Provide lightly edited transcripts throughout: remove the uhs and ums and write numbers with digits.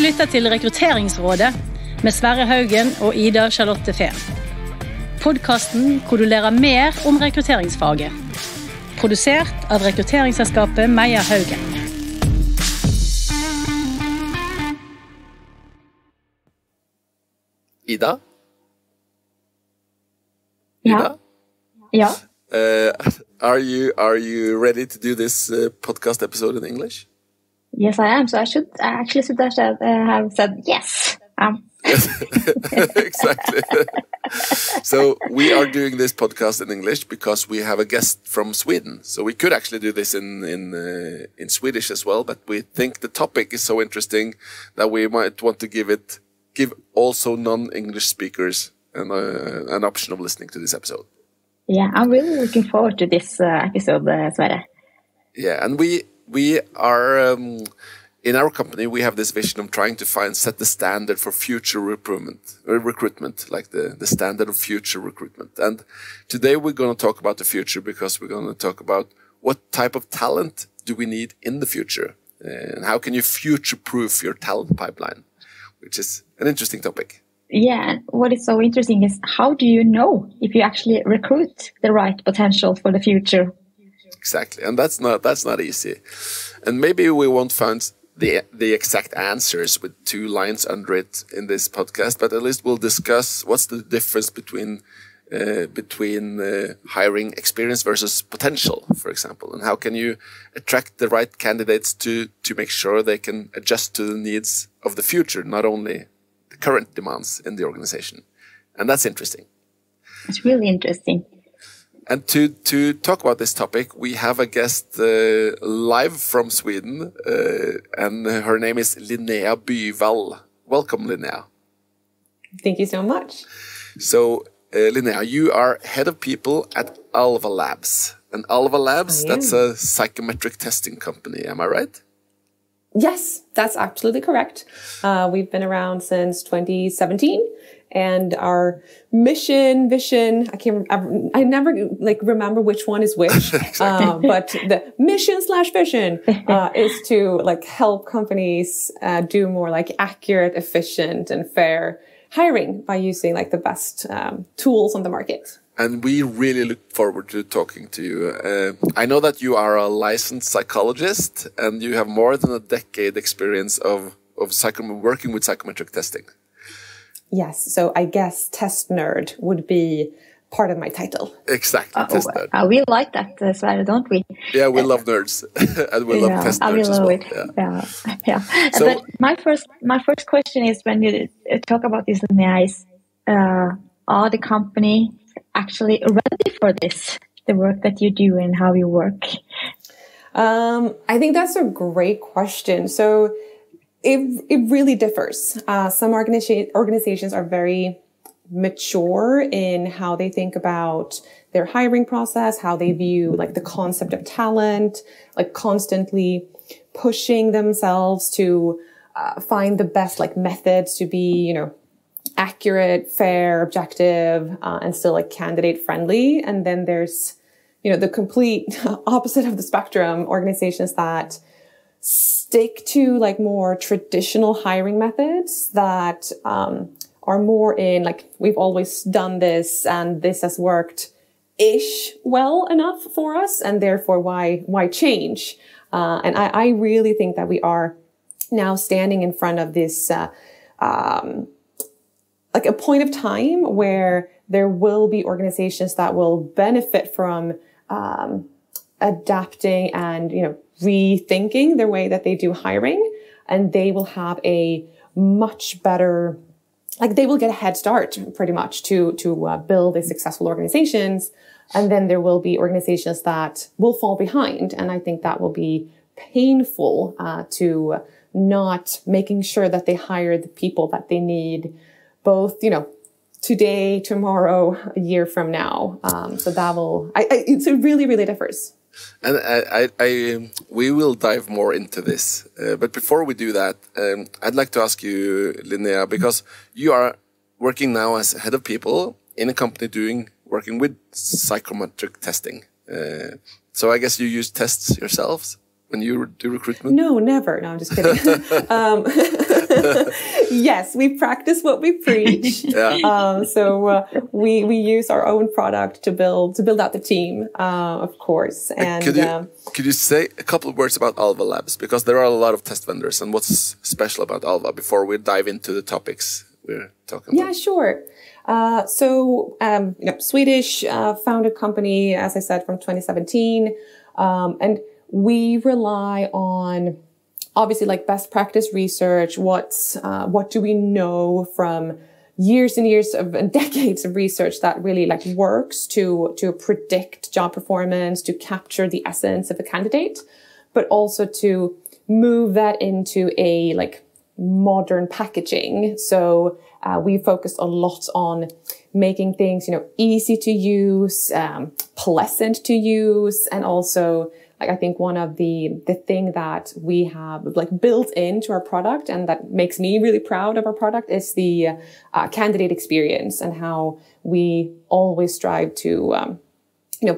lytter til Rekrutteringsrådet med Sverre Haugen og Ida Charlotte Fehn. Podcasten hvor du lærer mer om rekrutteringsfaget. Produsert av rekrutteringsselskapet Meyer Haugen. Ida? Yeah. Ida? Yeah. Are you ready to do this podcast episode in English? Yes, I am. So I actually should have said yes. Exactly. So we are doing this podcast in English because we have a guest from Sweden. So we could actually do this in Swedish as well, but we think the topic is so interesting that we might want to give also non-English speakers an option of listening to this episode. Yeah, I'm really looking forward to this episode, Sverre. Yeah, and we are in our company we have this vision of trying to set the standard for future recruitment, like the standard of future recruitment. And today we're going to talk about the future because we're going to talk about what type of talent do we need in the future, and how can you future-proof your talent pipeline, which is an interesting topic. Yeah, what is so interesting is how do you know if you actually recruit the right potential for the future? Exactly, and that's not easy. And maybe we won't find the exact answers with 2 lines under it in this podcast, but at least we'll discuss what's the difference between hiring experience versus potential, for example, and how can you attract the right candidates to make sure they can adjust to the needs of the future, not only the current demands in the organization. And that's interesting. It's really interesting. And to talk about this topic, we have a guest live from Sweden, and her name is Linnea Bywall. Welcome, Linnea. Thank you so much. So, Linnea, you are head of people at Alva Labs. And Alva Labs, that's a psychometric testing company, am I right? Yes, that's absolutely correct. We've been around since 2017. And our mission, vision, I never remember which one is which, but the mission/vision, is to help companies, do more accurate, efficient and fair hiring by using the best, tools on the market. And we really look forward to talking to you. I know that you are a licensed psychologist and you have more than a decade experience of working with psychometric testing. Yes, so I guess test nerd would be part of my title. Exactly, test nerd. We like that, Sverre, don't we? Yeah, we love nerds, and we love test nerds as well. It. Yeah. So, but my first question is, when you talk about this, are the company actually ready for this? The work that you do and how you work? I think that's a great question. So. It really differs. Some organizations are very mature in how they think about their hiring process, how they view the concept of talent, constantly pushing themselves to find the best methods to be, accurate, fair, objective, and still candidate friendly. And then there's, the complete opposite of the spectrum, organizations that stick to more traditional hiring methods that are more in we've always done this and this has worked well enough for us, and therefore why change? And I really think that we are now standing in front of this a point of time where there will be organizations that will benefit from adapting and rethinking the way that they do hiring, and they will have a much better, they will get a head start pretty much to build a successful organizations. And then there will be organizations that will fall behind. And I think that will be painful, to not making sure that they hire the people that they need both, today, tomorrow, a year from now. So that will, it really, really differs. And we will dive more into this. But before we do that, I'd like to ask you, Linnea, because you are working now as head of people in a company working with psychometric testing. So I guess you use tests yourselves? when you do recruitment? No, never. No, I'm just kidding. Yes, we practice what we preach. Yeah. So we use our own product to build out the team, of course. And could you say a couple of words about Alva Labs, because there are a lot of test vendors, and what's special about Alva before we dive into the topics we're talking about? Yeah, sure. Swedish founded company, as I said, from 2017, and we rely on obviously like best practice research. What do we know from years and years of and decades of research that really like works to predict job performance, to capture the essence of a candidate, but also to move that into a like modern packaging. So we focused a lot on making things, easy to use, pleasant to use, and also like I think one of the thing that we have like built into our product and that makes me really proud of our product is the candidate experience, and how we always strive to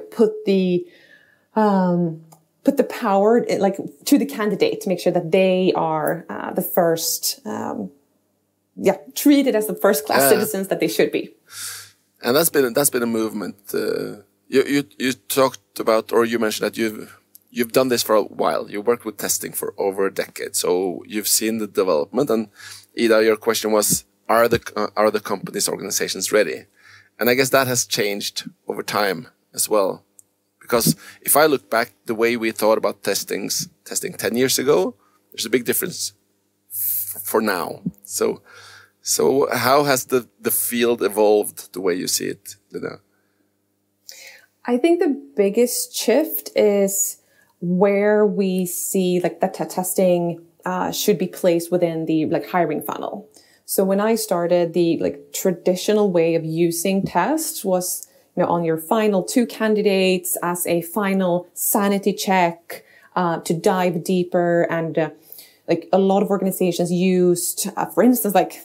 put the power like to the candidate to make sure that they are the first treated as the first class citizens that they should be. And that's been a movement. You talked about, or you mentioned that you've done this for a while. You worked with testing for over a decade, so you've seen the development. And Ida, your question was, are the companies, organizations ready? And I guess that has changed over time as well. Because if I look back, the way we thought about testing 10 years ago, there's a big difference for now. So how has the field evolved the way you see it, Linnea? I think the biggest shift is where we see like that testing should be placed within the like hiring funnel. So when I started, the like traditional way of using tests was on your final 2 candidates as a final sanity check to dive deeper. And like a lot of organizations used, for instance, like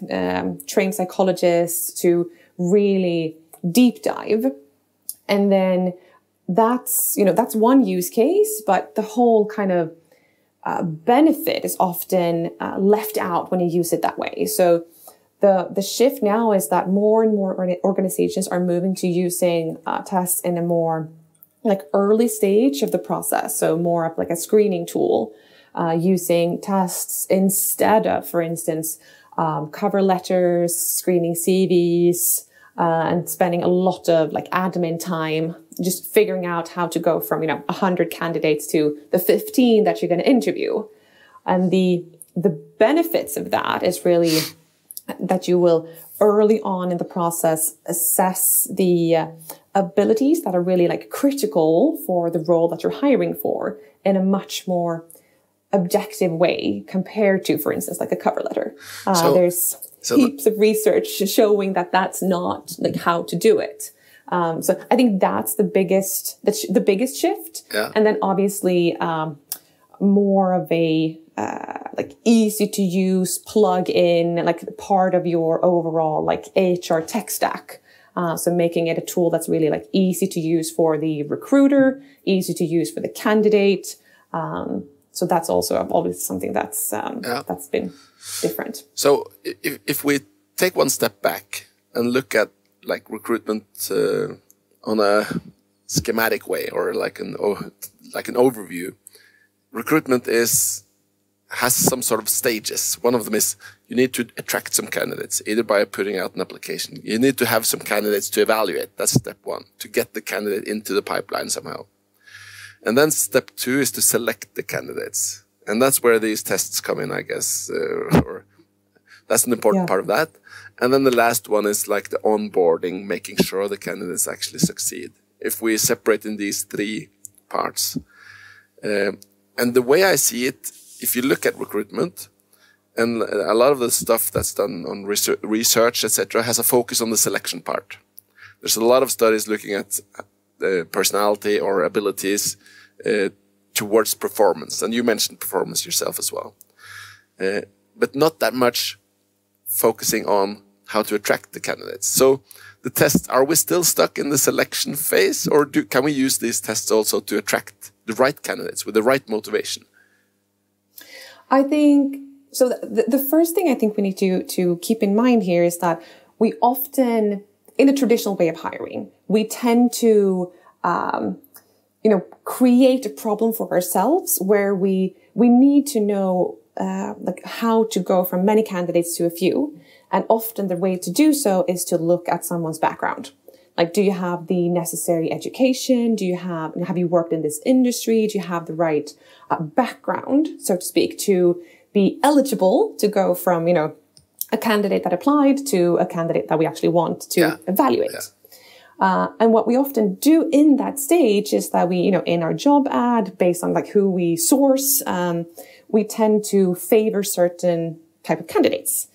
trained psychologists to really deep dive. And then that's one use case, but the whole kind of benefit is often left out when you use it that way. So the shift now is that more and more organizations are moving to using tests in a more like early stage of the process. So more of like a screening tool, using tests instead of, for instance, cover letters, screening CVs, and spending a lot of like admin time just figuring out how to go from 100 candidates to the 15 that you're going to interview. And the benefits of that is really that you will early on in the process assess the abilities that are really like critical for the role that you're hiring for in a much more objective way compared to, for instance, like a cover letter. There's heaps of research showing that that's not like how to do it. So I think that's the biggest shift. Yeah. And then obviously more of a like easy to use plug in, like part of your overall like HR tech stack. So making it a tool that's really like easy to use for the recruiter, easy to use for the candidate. So that's also always something that's been different. So if we take one step back and look at like recruitment on a schematic way, or like an overview, recruitment has some sort of stages. One of them is you need to attract some candidates, either by putting out an application. You need to have some candidates to evaluate. That's step 1, to get the candidate into the pipeline somehow. And then step 2 is to select the candidates. And that's where these tests come in, I guess, or that's an important part of that. And then the last one is like the onboarding, making sure the candidates actually succeed. If we separate in these 3 parts. And the way I see it, if you look at recruitment, and a lot of the stuff that's done on research, etc., has a focus on the selection part. There's a lot of studies looking at personality or abilities towards performance. And you mentioned performance yourself as well. But not that much focusing on how to attract the candidates. So the tests, are we still stuck in the selection phase, or can we use these tests also to attract the right candidates with the right motivation? I think, so the first thing I think we need to keep in mind here is that we often, in a traditional way of hiring, we tend to, create a problem for ourselves where we need to know, how to go from many candidates to a few. And often the way to do so is to look at someone's background. Like, do you have the necessary education? Have you worked in this industry? Do you have the right background, so to speak, to be eligible to go from, a candidate that applied to a candidate that we actually want to evaluate? Yeah. And what we often do in that stage is that we, in our job ad, based on like who we source, we tend to favor certain type of candidates.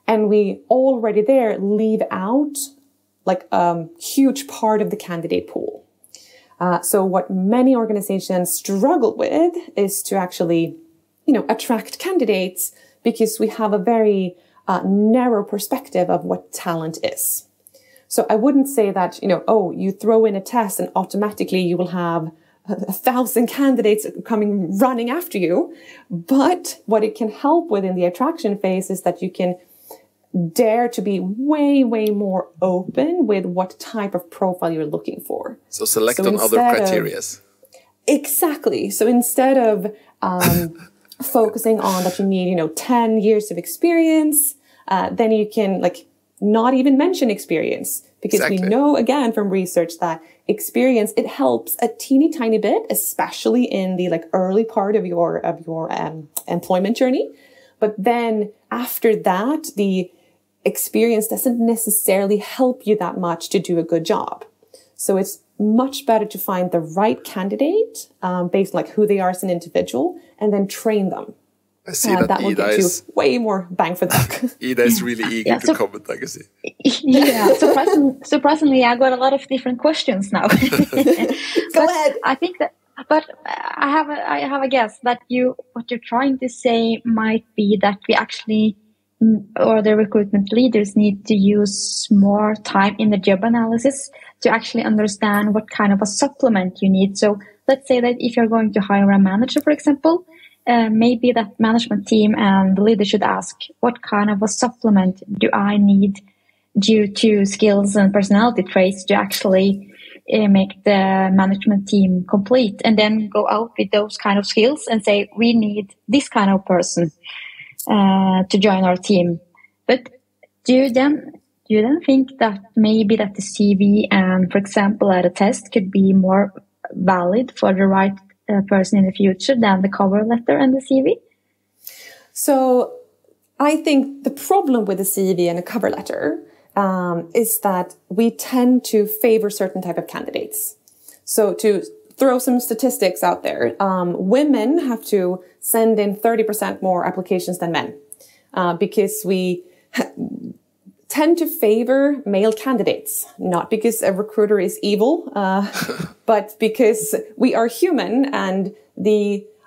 And we already there leave out like a huge part of the candidate pool. So what many organizations struggle with is to actually, attract candidates because we have a very narrow perspective of what talent is. So I wouldn't say that, you throw in a test and automatically you will have 1,000 candidates coming running after you. But what it can help with in the attraction phase is that you can dare to be way, way more open with what type of profile you're looking for. So select on other criteria. Exactly. So instead of focusing on that you need, 10 years of experience, then you can not even mention experience, because we know again from research that experience, it helps a teeny tiny bit, especially in the early part of your employment journey. But then after that, the experience doesn't necessarily help you that much to do a good job. So it's much better to find the right candidate based on who they are as an individual, and then train them. I see that will get you way more bang for the buck. Ida is really eager to comment, I can see. Yeah, surprisingly, I got a lot of different questions now. Go ahead. I think that, but I have a guess that what you're trying to say might be that we actually, or the recruitment leaders, need to use more time in the job analysis to actually understand what kind of a supplement you need. So let's say that if you're going to hire a manager, for example, maybe that management team and the leader should ask, what kind of a supplement do I need due to skills and personality traits to actually make the management team complete, and then go out with those kind of skills and say, we need this kind of person to join our team. But do you then think that maybe that the CV and, for example, at a test could be more valid for the right person in the future than the cover letter and the CV? So I think the problem with the CV and a cover letter is that we tend to favor certain type of candidates. So to throw some statistics out there, women have to send in 30% more applications than men because we tend to favor male candidates, not because a recruiter is evil, but because we are human, and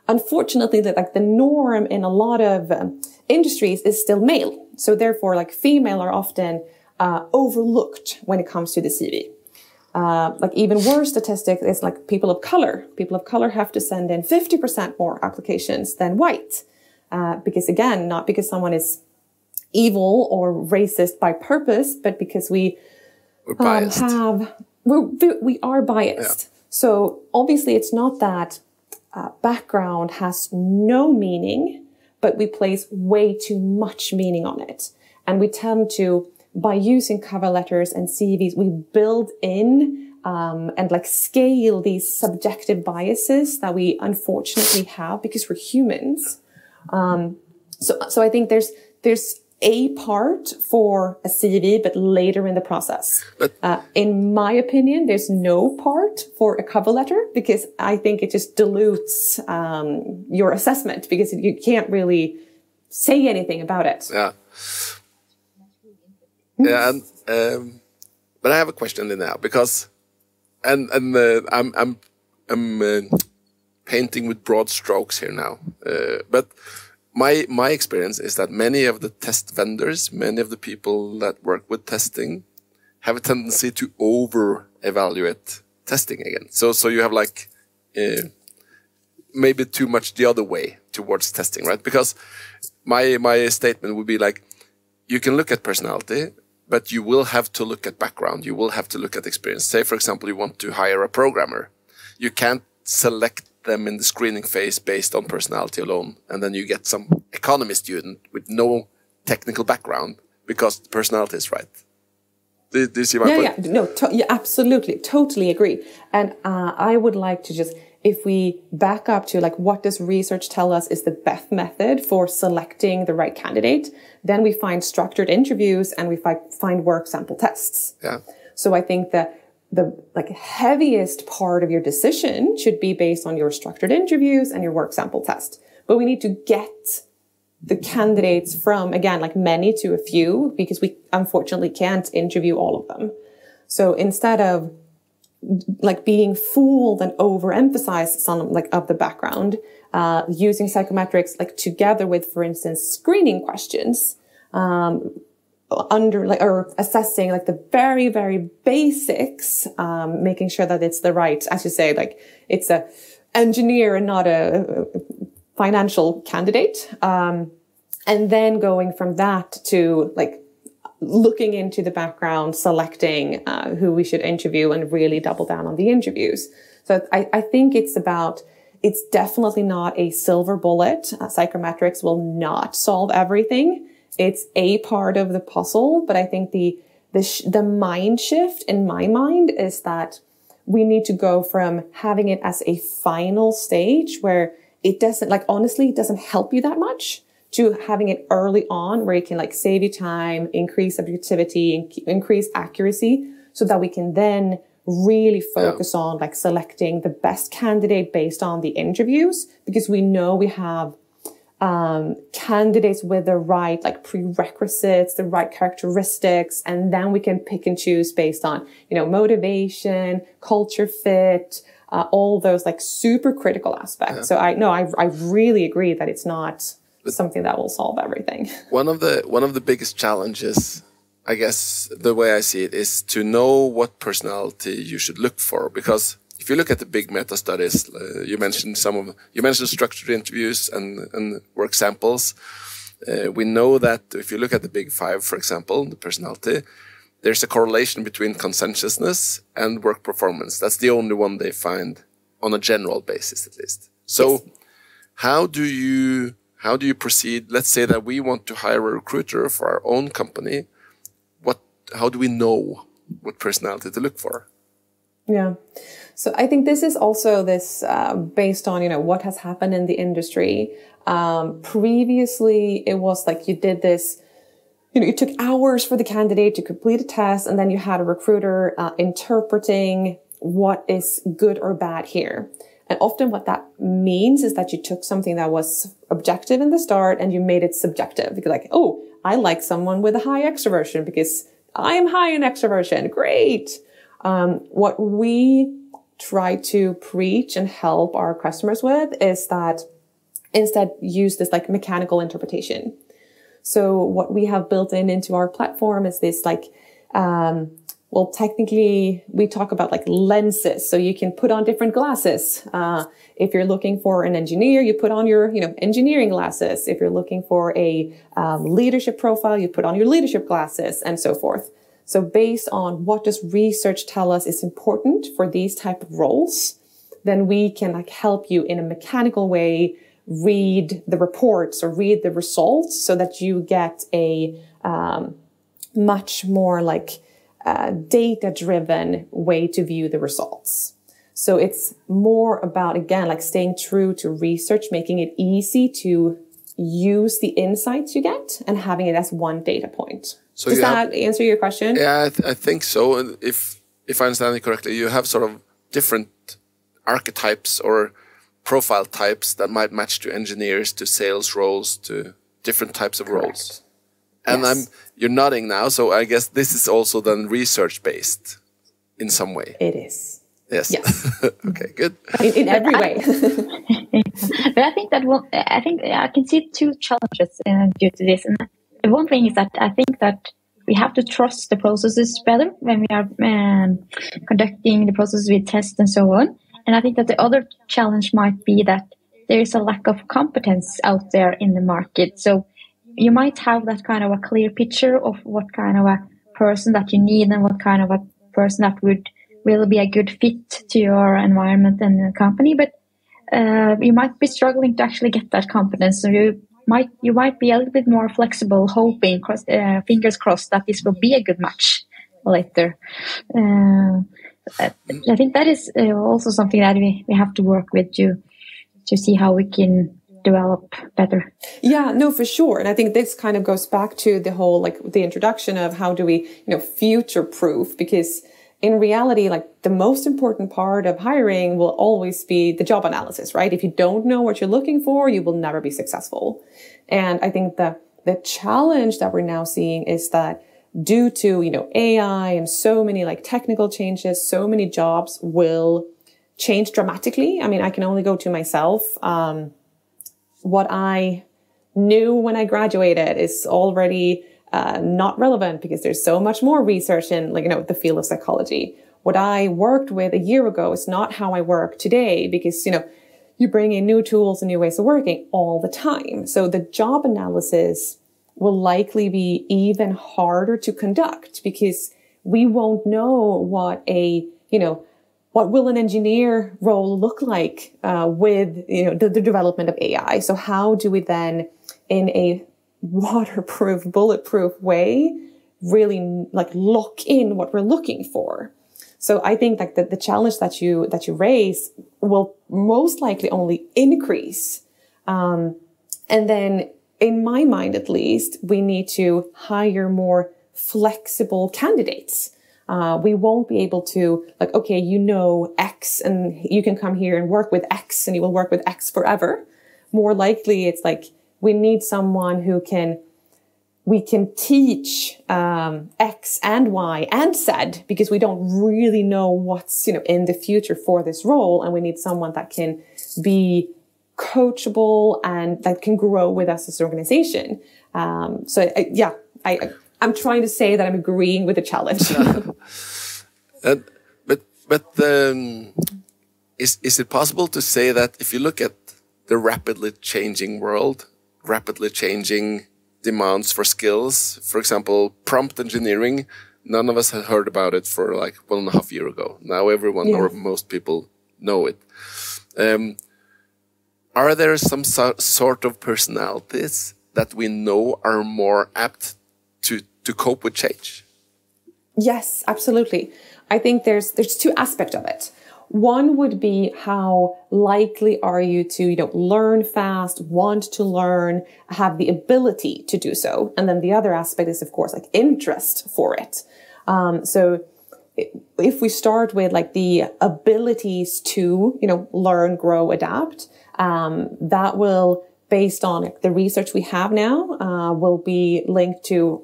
unfortunately, the norm in a lot of industries is still male. So therefore, female are often overlooked when it comes to the CV. Even worse statistic is people of color. People of color have to send in 50% more applications than white, because again, not because someone is evil or racist by purpose, but because we're biased. We are biased. Yeah. So obviously it's not that background has no meaning, but we place way too much meaning on it. And we tend to, by using cover letters and CVs, we build in and scale these subjective biases that we unfortunately have because we're humans. So I think there's a part for a CV, but later in the process. In my opinion, there's no part for a cover letter, because I think it just dilutes your assessment, because you can't really say anything about it. Yeah. Yeah, but I have a question, Linnea, because I'm painting with broad strokes here now, but my experience is that many of the test vendors, many of the people that work with testing, have a tendency to over-evaluate testing again. So you have maybe too much the other way towards testing, right? Because my statement would be like, you can look at personality, but you will have to look at background. You will have to look at experience. Say, for example, you want to hire a programmer. You can't select them in the screening phase based on personality alone. And then you get some economy student with no technical background because the personality is right. Do you see my point? Yeah, no, absolutely. Totally agree. And I would like to just, if we back up to like, what does research tell us is the best method for selecting the right candidate? Then we find structured interviews and we find work sample tests. Yeah. So I think that the like heaviest part of your decision should be based on your structured interviews and your work sample test. But we need to get the candidates from, again, like many to a few, because we unfortunately can't interview all of them. So instead of like being fooled and overemphasize some like of the background, using psychometrics like together with, for instance, screening questions, or assessing like the very, very basics, making sure that it's the right, as you say, like it's a engineer and not a financial candidate. And then going from that to like looking into the background, selecting who we should interview and really double down on the interviews. So I think it's definitely not a silver bullet. Psychometrics will not solve everything. It's a part of the puzzle, but I think the mind shift in my mind is that we need to go from having it as a final stage where it doesn't, like, honestly, it doesn't help you that much, to having it early on where it can like save you time, increase objectivity, increase accuracy, so that we can then really focus on like selecting the best candidate based on the interviews, because we know we have candidates with the right like prerequisites, the right characteristics, and then we can pick and choose based on, you know, motivation, culture fit, all those like super critical aspects. So I really agree that it's not something that will solve everything. One of the biggest challenges, I guess, the way I see it, is to know what personality you should look for. Because if you look at the big meta studies, you mentioned structured interviews and work samples. We know that if you look at the big five, for example, the personality, there's a correlation between conscientiousness and work performance. That's the only one they find on a general basis, at least. So yes. How do you proceed? Let's say that we want to hire a recruiter for our own company. How do we know what personality to look for? Yeah. So I think this is also based on, you know, what has happened in the industry. Previously, it was like you did this, you know, it took hours for the candidate to complete a test, and then you had a recruiter interpreting what is good or bad here. And often what that means is that you took something that was objective in the start and you made it subjective. You're like, oh, I like someone with a high extroversion because I am high in extroversion. Great. What we try to preach and help our customers with is that instead use this like mechanical interpretation. So what we have built into our platform is this like, well, technically we talk about like lenses. So you can put on different glasses. If you're looking for an engineer, you put on your, you know, engineering glasses. If you're looking for a leadership profile, you put on your leadership glasses, and so forth. So based on what does research tell us is important for these type of roles, then we can like help you in a mechanical way read the reports or read the results so that you get a much more like data-driven way to view the results. So it's more about, again, like staying true to research, making it easy to use the insights you get and having it as one data point. So does that answer your question? Yeah, I think so. And if I understand it correctly, you have sort of different archetypes or profile types that might match to engineers, to sales roles, to different types of roles. And yes. You're nodding now, so I guess this is also then research-based in some way. It is. Yes. Okay, good. In every way. But I think I can see two challenges due to this. And one thing is that I think that we have to trust the processes better when we are conducting the process with tests and so on. And I think that the other challenge might be that there is a lack of competence out there in the market. So you might have that kind of a clear picture of what kind of a person that you need and what kind of a person that would really be a good fit to your environment and the company, but you might be struggling to actually get that competence. So you might be a little bit more flexible, hoping, fingers crossed, that this will be a good match later. I think that is also something that we have to work with to see how we can develop better. Yeah, no, for sure. And I think this kind of goes back to the whole, like the introduction of how do we, future proof, because in reality, like the most important part of hiring will always be the job analysis, right? If you don't know what you're looking for, you will never be successful. And I think the challenge that we're now seeing is that due to, AI and so many like technical changes, so many jobs will change dramatically. I mean, I can only go to myself. What I knew when I graduated is already not relevant because there's so much more research in the field of psychology. What I worked with a year ago is not how I work today because, you bring in new tools and new ways of working all the time. So the job analysis will likely be even harder to conduct because we won't know what what will an engineer role look like with the development of AI. So how do we then, in a waterproof, bulletproof way, really lock in what we're looking for? So I think that the challenge that you raise will most likely only increase. And then, in my mind at least, we need to hire more flexible candidates. We won't be able to X and you can come here and work with X and you will work with X forever. More likely it's like we need someone who we can teach X and Y and Z because we don't really know what's in the future for this role, and we need someone that can be coachable and that can grow with us as an organization. I'm trying to say that I'm agreeing with the challenge. Is it possible to say that if you look at the rapidly changing world, rapidly changing demands for skills, for example, prompt engineering, none of us had heard about it for like 1.5 years ago. Now everyone or most people know it. Are there some sort of personalities that we know are more apt to cope with change? Yes, absolutely. I think there's two aspects of it. One would be how likely are you to, learn fast, want to learn, have the ability to do so. And then the other aspect is, of course, like interest for it. So if we start with like the abilities to, learn, grow, adapt, that will, based on the research we have now, will be linked to,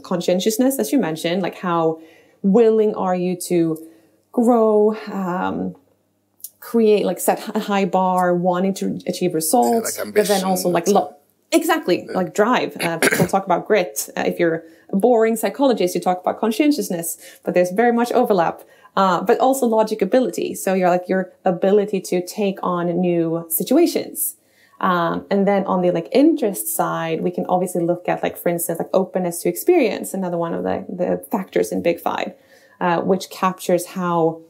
conscientiousness, as you mentioned, like how willing are you to grow, create, set a high bar, wanting to achieve results, but then also like drive. People talk about grit. If you're a boring psychologist, you talk about conscientiousness, but there's very much overlap. But also logic ability. So you're your ability to take on new situations. And then on the interest side, we can obviously look at for instance, openness to experience, another one of the factors in Big Five, which captures how,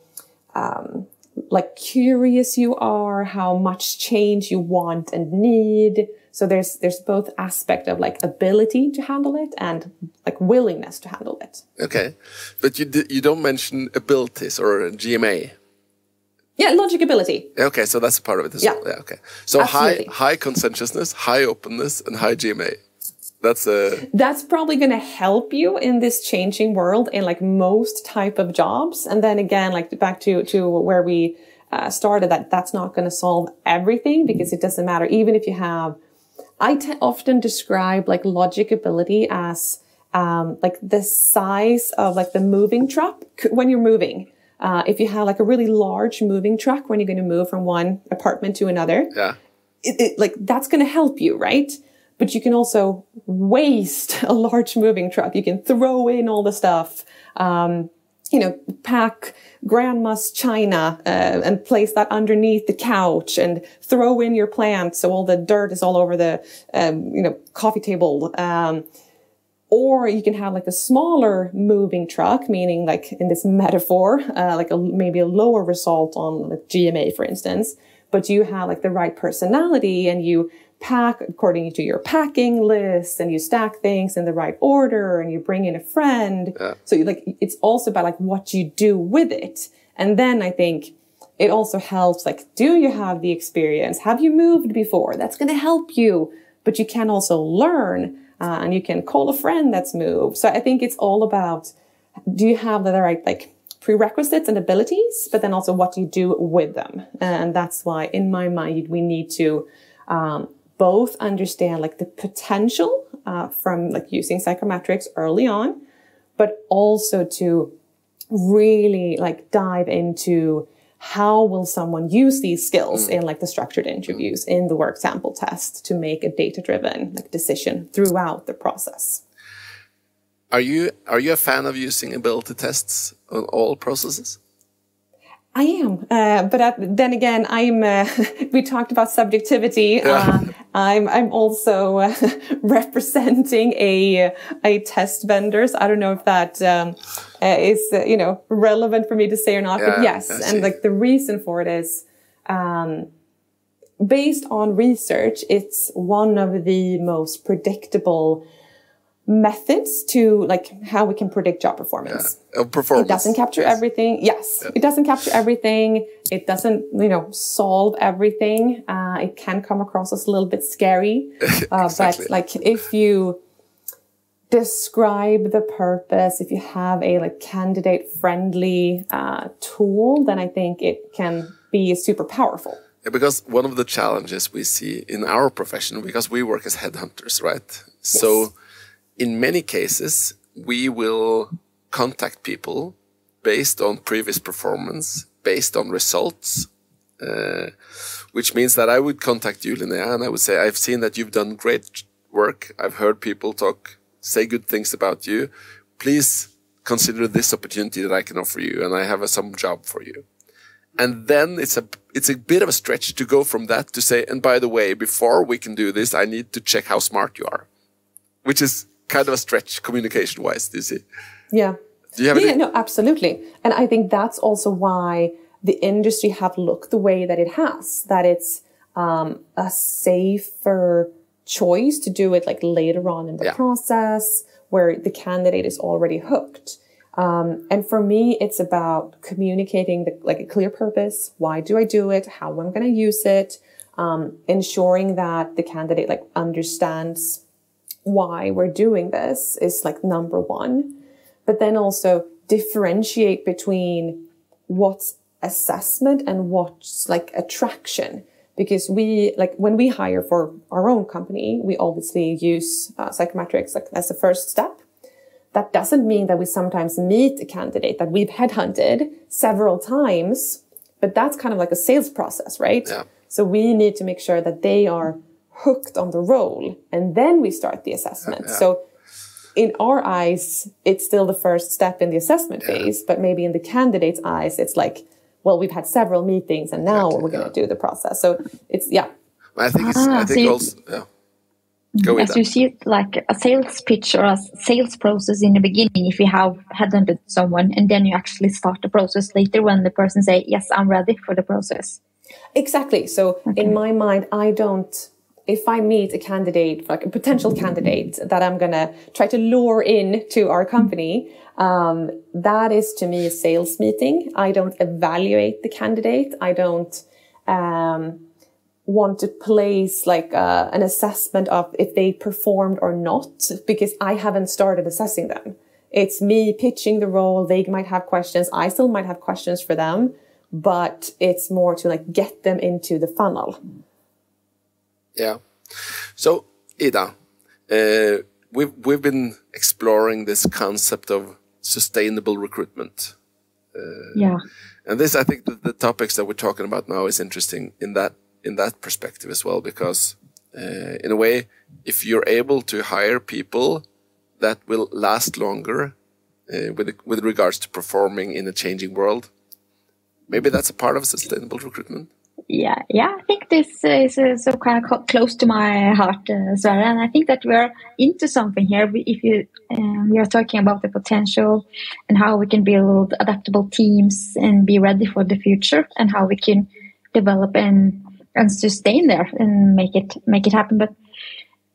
curious you are, how much change you want and need. So there's both aspect of ability to handle it and willingness to handle it. Okay. But you don't mention abilities or GMA. Yeah, logic ability. Okay, so that's a part of it as well. Yeah, okay. So high conscientiousness, high openness, and high GMA. That's probably going to help you in this changing world in most type of jobs. And then again, back to where we started, that's not going to solve everything because it doesn't matter. Even if you have, I often describe logic ability as the size of the moving truck when you're moving. If you have a really large moving truck when you're going to move from one apartment to another, that's going to help you, right? But you can also waste a large moving truck. You can throw in all the stuff. pack grandma's china and place that underneath the couch and throw in your plants so all the dirt is all over the, coffee table. Or you can have like a smaller moving truck, meaning like in this metaphor, maybe a lower result on like GMA, for instance, but you have like the right personality and you pack according to your packing list and you stack things in the right order and you bring in a friend. Yeah. So it's also about like what you do with it. And then I think it also helps, like, do you have the experience? Have you moved before? That's going to help you, but you can also learn. And you can call a friend that's moved. So I think it's all about, do you have the right like prerequisites and abilities, but then also what you do with them. And that's why in my mind, we need to both understand like the potential from like using psychometrics early on, but also to really like dive into how will someone use these skills in like the structured interviews, in the work sample test, to make a data-driven like decision throughout the process. Are you a fan of using ability tests on all processes? I am, but then again, we talked about subjectivity. Yeah. I'm also representing a test vendor. So I don't know if that is relevant for me to say or not. Yeah, but yes, and like the reason for it is based on research. It's one of the most predictable methods to like how we can predict job performance. Yeah. Performance. It doesn't capture everything. Yes. Yeah. It doesn't capture everything. It doesn't, solve everything. It can come across as a little bit scary. Exactly. But like if you describe the purpose, if you have a like candidate friendly tool, then I think it can be super powerful. Yeah, because one of the challenges we see in our profession, because we work as headhunters, right? Yes. So in many cases, we will contact people based on previous performance, based on results, which means that I would contact you, Linnea, and I would say, I've seen that you've done great work. I've heard people say good things about you. Please consider this opportunity that I can offer you, and I have some job for you. And then it's a bit of a stretch to go from that to say, and by the way, before we can do this, I need to check how smart you are, which is kind of a stretch communication-wise, do you see? Yeah. Do you have any? No, absolutely. And I think that's also why the industry have looked the way that it has, that it's a safer choice to do it like later on in the process where the candidate is already hooked. And for me, it's about communicating like a clear purpose. Why do I do it? How I'm going to use it? Ensuring that the candidate like understands why we're doing this is like number one, but then also differentiate between what's assessment and what's like attraction. Because when we hire for our own company, we obviously use psychometrics like as a first step. That doesn't mean that we sometimes meet a candidate that we've headhunted several times, but that's kind of like a sales process, right? Yeah. So we need to make sure that they are hooked on the role, and then we start the assessment. Yeah. So in our eyes, it's still the first step in the assessment phase, but maybe in the candidate's eyes, it's like, well, we've had several meetings and now we're going to do the process. So it's, I think also, go with as you see it like a sales pitch or a sales process in the beginning, if you have headhunted someone and then you actually start the process later when the person say, yes, I'm ready for the process. Exactly. So in my mind, if I meet a candidate, like a potential candidate that I'm going to try to lure in to our company, that is to me a sales meeting. I don't evaluate the candidate. I don't want to place like an assessment of if they performed or not, because I haven't started assessing them. It's me pitching the role. They might have questions. I still might have questions for them, but it's more to like get them into the funnel. Yeah. So, Ida, we've been exploring this concept of sustainable recruitment. And this, I think, the topics that we're talking about now is interesting in that perspective as well, because in a way, if you're able to hire people that will last longer with regards to performing in a changing world. Maybe that's a part of sustainable recruitment. Yeah, I think this is so kind of close to my heart as well, and I think that we're into something here. If we are talking about the potential and how we can build adaptable teams and be ready for the future, and how we can develop and sustain there and make it happen. But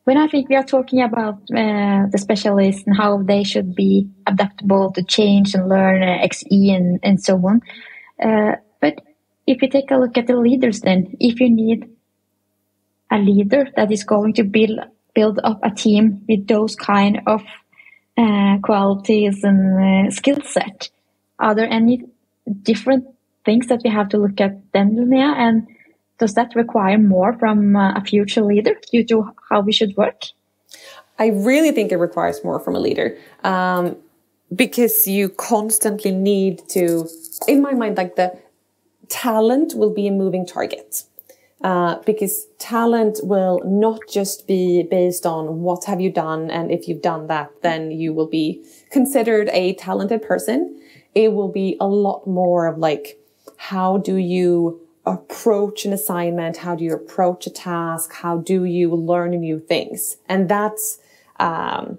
when I think we are talking about the specialists and how they should be adaptable to change and learn XE and so on, but if you take a look at the leaders, then if you need a leader that is going to build up a team with those kind of qualities and skill set, are there any different things that we have to look at then, Linnea? And does that require more from a future leader due to how we should work? I really think it requires more from a leader, because you constantly need to, in my mind, like the talent will be a moving target, because talent will not just be based on what have you done, and if you've done that, then you will be considered a talented person. It will be a lot more of like, how do you approach an assignment? How do you approach a task? How do you learn new things? And that's, I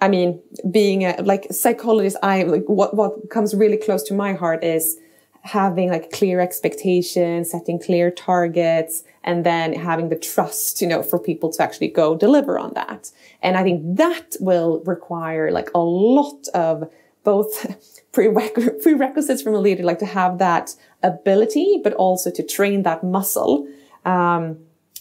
mean, being a like psychologist, what comes really close to my heart is having like clear expectations, setting clear targets, and then having the trust, for people to actually go deliver on that. And I think that will require like a lot of both prerequisites from a leader, like to have that ability, but also to train that muscle.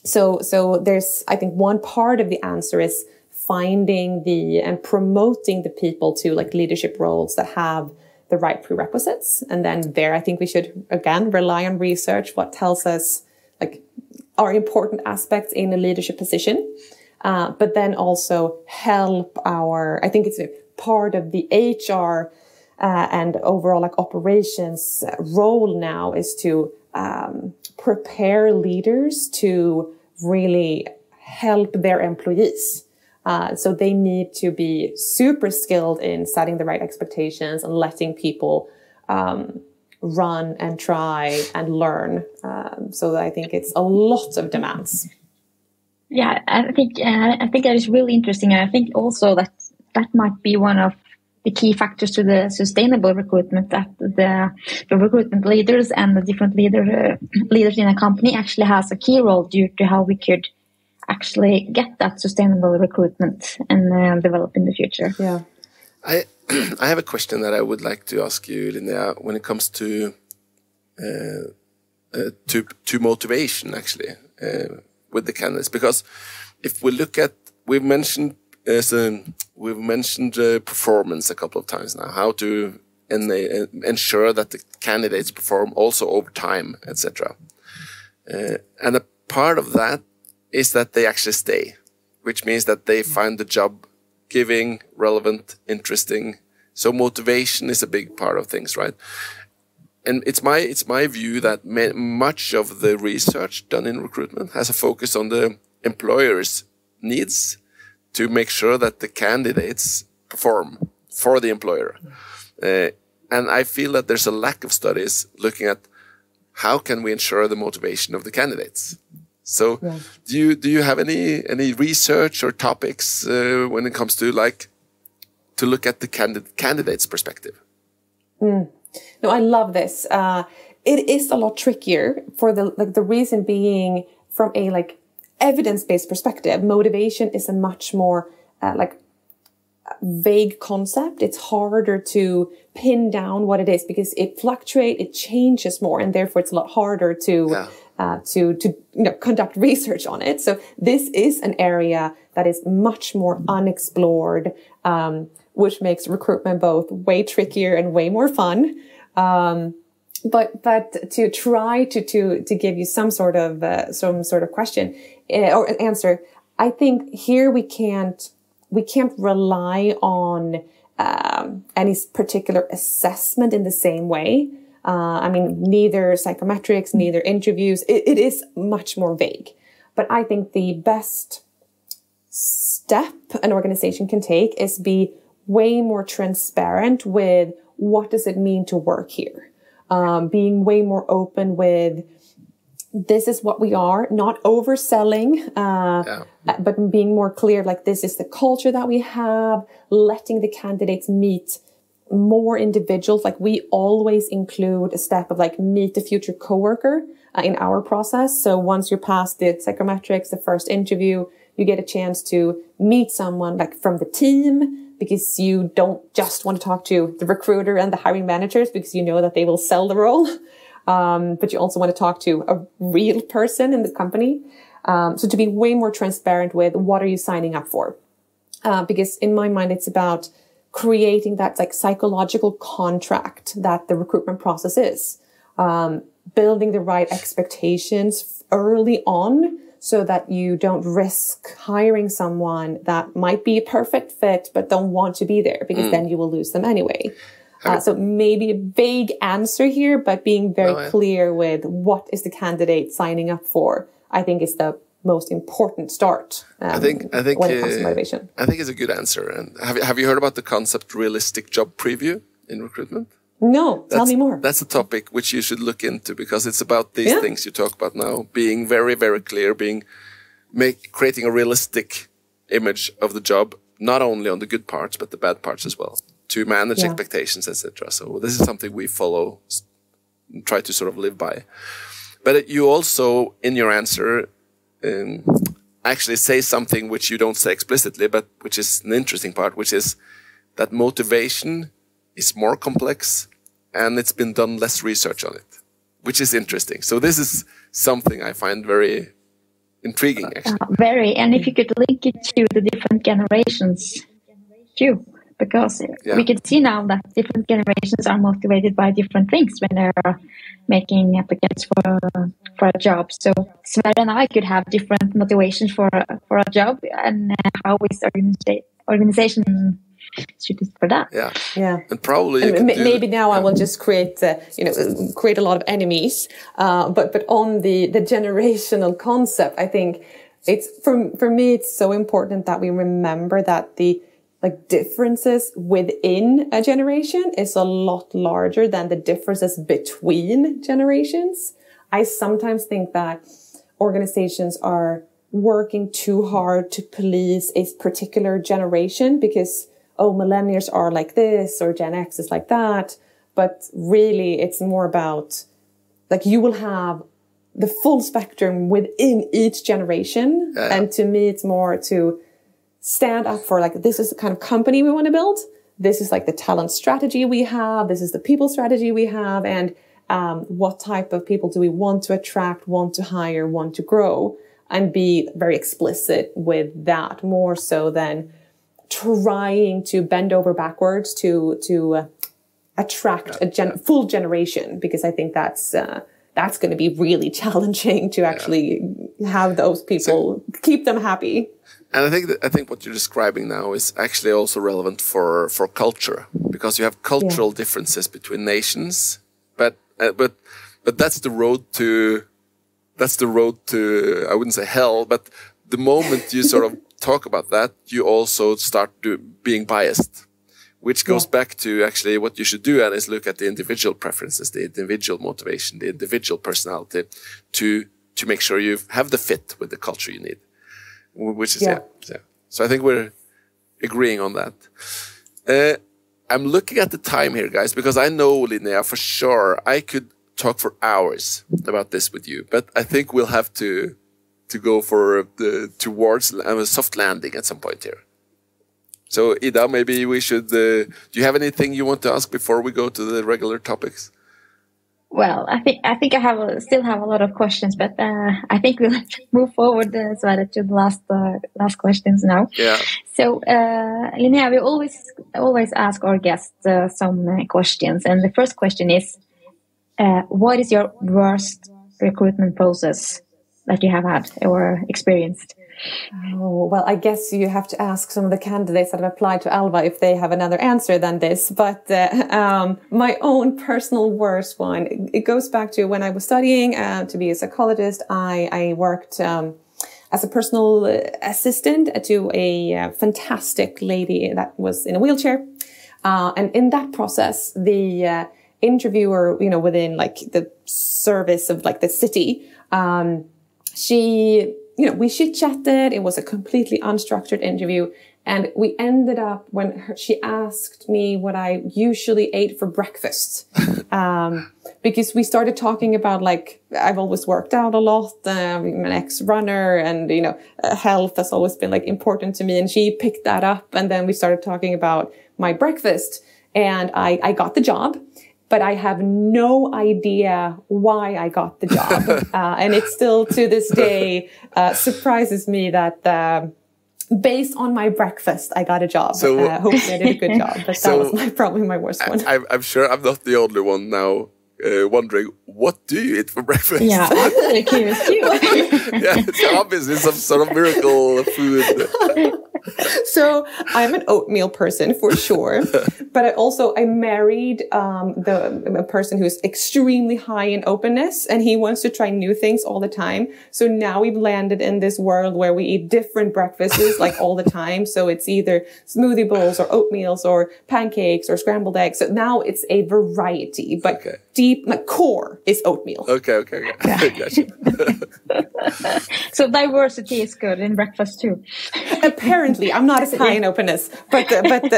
So there's, I think one part of the answer is finding and promoting the people to like leadership roles that have the right prerequisites. And then there, I think we should, again, rely on research, what tells us like are important aspects in a leadership position. But then also help I think it's a part of the HR and overall like operations role now is to prepare leaders to really help their employees. So they need to be super skilled in setting the right expectations and letting people run and try and learn. So I think it's a lot of demands. Yeah, I think that is really interesting. And I think also that might be one of the key factors to the sustainable recruitment, that the recruitment leaders and the different leaders in a company actually has a key role due to how we could actually get that sustainable recruitment and develop in the future. Yeah, I have a question that I would like to ask you, Linnea, when it comes to motivation, actually, with the candidates. Because if we look at, we've mentioned performance a couple of times now, how to ensure that the candidates perform also over time, etc. And a part of that is that they actually stay, which means that they find the job giving, relevant, interesting. So motivation is a big part of things, right? And it's my view that much of the research done in recruitment has a focus on the employer's needs to make sure that the candidates perform for the employer. And I feel that there's a lack of studies looking at how can we ensure the motivation of the candidates. So yeah. Do you have any research or topics when it comes to to look at the candidate's perspective? No, I love this. It is a lot trickier for the reason being from a evidence-based perspective. Motivation is a much more vague concept. It's harder to pin down what it is because it fluctuates, it changes more, and therefore it's a lot harder to conduct research on it. So this is an area that is much more unexplored, which makes recruitment both way trickier and way more fun. But to try to give you some sort of question or an answer, I think here we can't rely on any particular assessment in the same way. Neither psychometrics, neither interviews. It is much more vague. But I think the best step an organization can take is be way more transparent with what does it mean to work here. Being way more open with this is what we are, not overselling, but being more clear, like this is the culture that we have, letting the candidates meet more individuals. Like we always include a step of like meet the future coworker in our process. So once you're past the psychometrics, the first interview, you get a chance to meet someone like from the team, because you don't just want to talk to the recruiter and the hiring managers because you know that they will sell the role. But you also want to talk to a real person in the company. So to be way more transparent with what are you signing up for? Because in my mind, it's about creating that like psychological contract that the recruitment process is. Building the right expectations early on so that you don't risk hiring someone that might be a perfect fit, but don't want to be there because then you will lose them anyway. So maybe a vague answer here, but being very clear with what is the candidate signing up for, I think is the most important start. I think when it comes to motivation. I think it's a good answer. And have you heard about the concept realistic job preview in recruitment? No, tell me more. That's a topic which you should look into because it's about these things you talk about now. Being very, very clear, creating a realistic image of the job, not only on the good parts, but the bad parts as well, to manage expectations, etc. So this is something we follow, try to sort of live by. But you also, in your answer, actually say something which you don't say explicitly, but which is an interesting part, which is that motivation is more complex and it's been done less research on it, which is interesting. So this is something I find very intriguing, actually. Very, and if you could link it to the different generations too, because we can see now that different generations are motivated by different things when they're making applicants for a job. So Sverre and I could have different motivations for a job, and how is the organization suited for that? Yeah. And probably maybe now I will just create a lot of enemies. But on the generational concept, I think it's for me it's so important that we remember that the differences within a generation is a lot larger than the differences between generations. I sometimes think that organizations are working too hard to police a particular generation because, millennials are like this or Gen X is like that. But really, it's more about you will have the full spectrum within each generation. And to me, it's more to stand up for this is the kind of company we want to build. This is the talent strategy we have. This is the people strategy we have. And what type of people do we want to attract, want to hire, want to grow, and be very explicit with that more so than trying to bend over backwards to attract a full generation, because I think that's going to be really challenging to actually have those people, keep them happy. And I think what you're describing now is actually also relevant for culture, because you have cultural differences between nations, but that's the road to I wouldn't say hell, but the moment you sort of talk about that, you also start being biased, which goes back to actually what you should do, and is look at the individual preferences, the individual motivation, the individual personality to make sure you have the fit with the culture you need, which is So I think we're agreeing on that. I'm looking at the time here, guys, because I know, Linnea, for sure I could talk for hours about this with you, but I think we'll have to go for towards a soft landing at some point here. So Ida, maybe we should. Do you have anything you want to ask before we go to the regular topics? Well, I think I still have a lot of questions, but I think we'll move forward Sverre, to the last questions now. Yeah. So Linnea, we always ask our guests some questions, and the first question is, what is your worst recruitment process that you have had or experienced? Oh, well, I guess you have to ask some of the candidates that have applied to Alva if they have another answer than this. But my own personal worst one, it goes back to when I was studying to be a psychologist. I worked as a personal assistant to a fantastic lady that was in a wheelchair. And in that process, the interviewer, within like the service of like the city, she, we chit-chatted. It was a completely unstructured interview. And we ended up when she asked me what I usually ate for breakfast. Because we started talking about like, I've always worked out a lot. I'm an ex-runner and, health has always been like important to me. And she picked that up. And then we started talking about my breakfast and I got the job. But I have no idea why I got the job. And it still to this day surprises me that based on my breakfast, I got a job. So hopefully I did a good job. But that was probably my worst one. I'm sure I'm not the only one now wondering, what do you eat for breakfast? Yeah, I'm really curious too. Yeah, it's obviously some sort of miracle food. So I'm an oatmeal person for sure, but I married a person who's extremely high in openness, and he wants to try new things all the time. So now we've landed in this world where we eat different breakfasts like all the time. So it's either smoothie bowls or oatmeals or pancakes or scrambled eggs. So now it's a variety, but deep, my core is oatmeal. Okay. Gotcha. So diversity is good in breakfast too. Apparently, I'm not as high in openness, but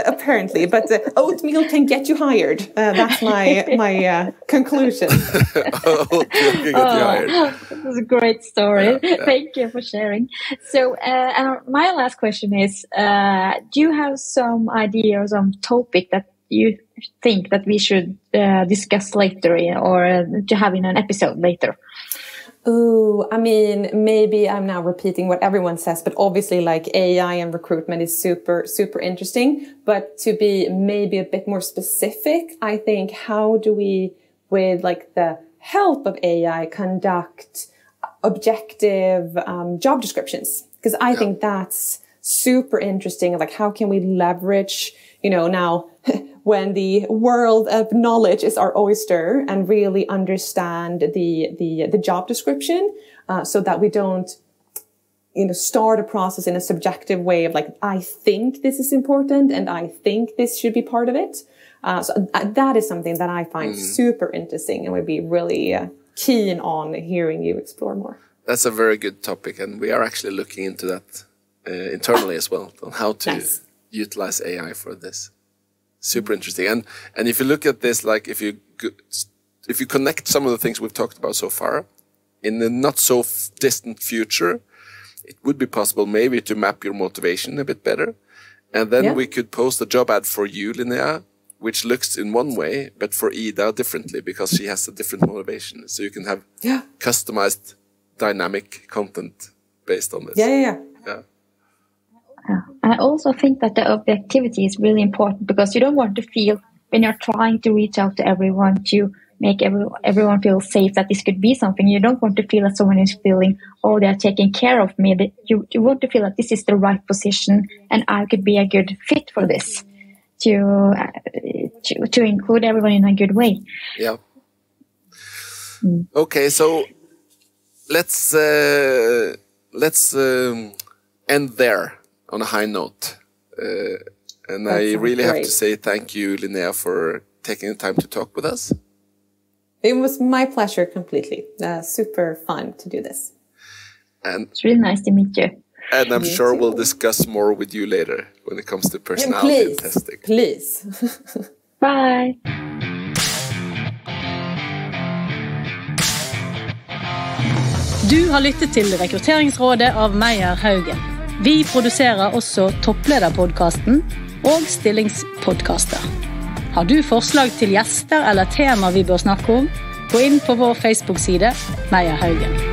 apparently, oatmeal can get you hired. That's my conclusion. Oatmeal can get you hired. That's a great story. Yeah. Thank you for sharing. So, my last question is: do you have some ideas on topic that you think that we should discuss later, or to have in an episode later? Ooh, I mean, maybe I'm now repeating what everyone says, but obviously like AI and recruitment is super, super interesting. But to be maybe a bit more specific, I think how do we, with like the help of AI, conduct objective job descriptions? Because I think that's super interesting. Like how can we leverage, now when the world of knowledge is our oyster and really understand the job description, so that we don't, start a process in a subjective way of like, I think this is important and I think this should be part of it. So that is something that I find super interesting and would be really keen on hearing you explore more. That's a very good topic. And we are actually looking into that internally as well, on how to utilize AI for this. Super interesting. And if you look at this, like if you connect some of the things we've talked about so far, in the not so distant future, it would be possible maybe to map your motivation a bit better. And then we could post a job ad for you, Linnea, which looks in one way, but for Ida differently because she has a different motivation. So you can have customized dynamic content based on this. Yeah. I also think that the objectivity is really important because you don't want to feel when you're trying to reach out to everyone to make everyone feel safe that this could be something. You don't want to feel that someone is feeling, oh, they're taking care of me. You want to feel that this is the right position and I could be a good fit for this to include everyone in a good way. Yeah. Okay, so let's end there on a high note. And I really have to say thank you, Linnea, for taking the time to talk with us. It was my pleasure completely. Super fun to do this. And it's really nice to meet you. And I'm sure we'll discuss more with you later when it comes to personality testing. Please. Bye. Du har lyttet til Rekrutteringsrådet av Meyer Haugen. Vi produserer også Topplederpodcasten og Stillingspodcaster. Har du forslag til gjester eller tema vi bør snakke om? Gå inn på vår Facebook-side Meyer Haugen.